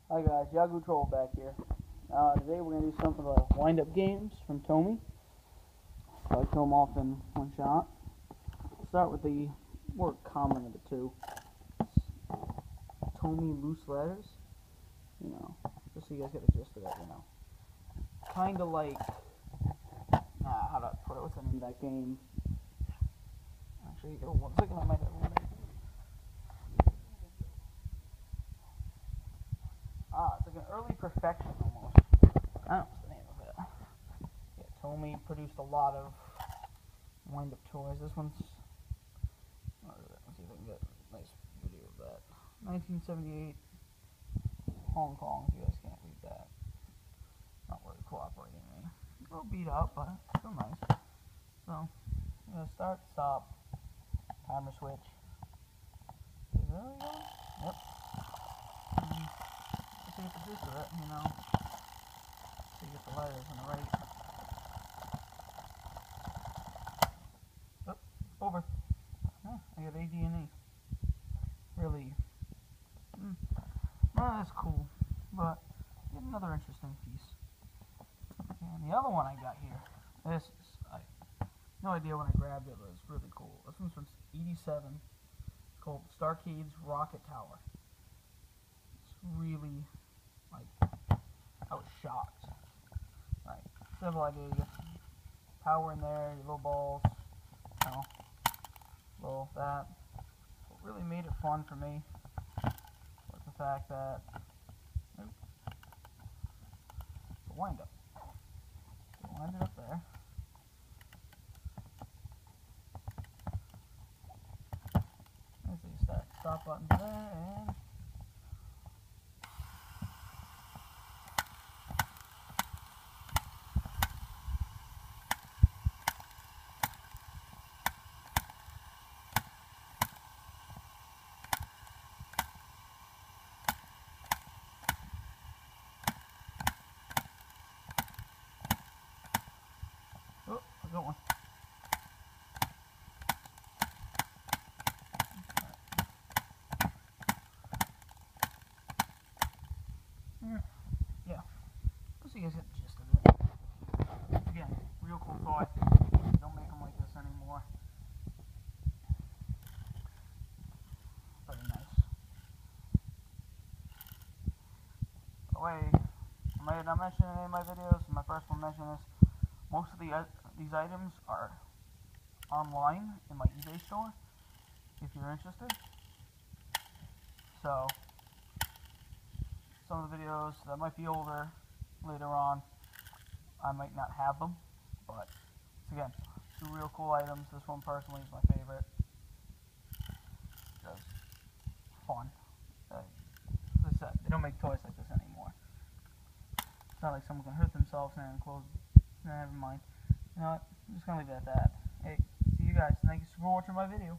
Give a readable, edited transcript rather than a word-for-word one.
Hi guys, Yahoo Troll back here. Today we're going to do something about wind-up games from Tomy. So I kill them off in one shot. Start with the more common of the two. Tomy loose ladders. You know, just so you guys get the gist of it, you know. Kind of like, how do I put it? What's the name of that game? Actually, 1 second, I might have one. It's like an early perfection almost. I don't know what's the name of it. Yeah, Tomy produced a lot of wind-up toys. This one's, let's see if I can get a nice video of that. 1978, Hong Kong, if you guys can't read that. Not really cooperating me. A little beat up, but still nice. So, I'm gonna start, stop, timer switch. Is that really going? Yep. To get the gist of it, you know, so you get the letters on the right. Oh, over. Oh, I got A, D, and E. Really, that's cool, but get another interesting piece. And the other one I got here, this is, no idea when I grabbed it, but it's really cool. This one's from '87. It's called Starcade's Rocket Tower. It's really, I was shocked. Simple idea, you get power in there, your little balls, you know, little that. What really made it fun for me was the fact that, it's a wind up. So wind it up there. And so you start stop buttons there, and oh, I got one. Yeah, so you guys get the gist of it. Again, real cool toy. Don't make them like this anymore. Very nice. By the way, I might not mention in any of my videos. My first one mentioned this. Most of these items are online in my eBay store, if you're interested. So, some of the videos that might be older later on, I might not have them, but again, two real cool items. This one personally is my favorite. Just fun. As I said, they don't make toys like this anymore. It's not like someone can hurt themselves and close. Never mind. You know what? I'm just gonna leave it at that. Hey, see you guys. Thanks for watching my video.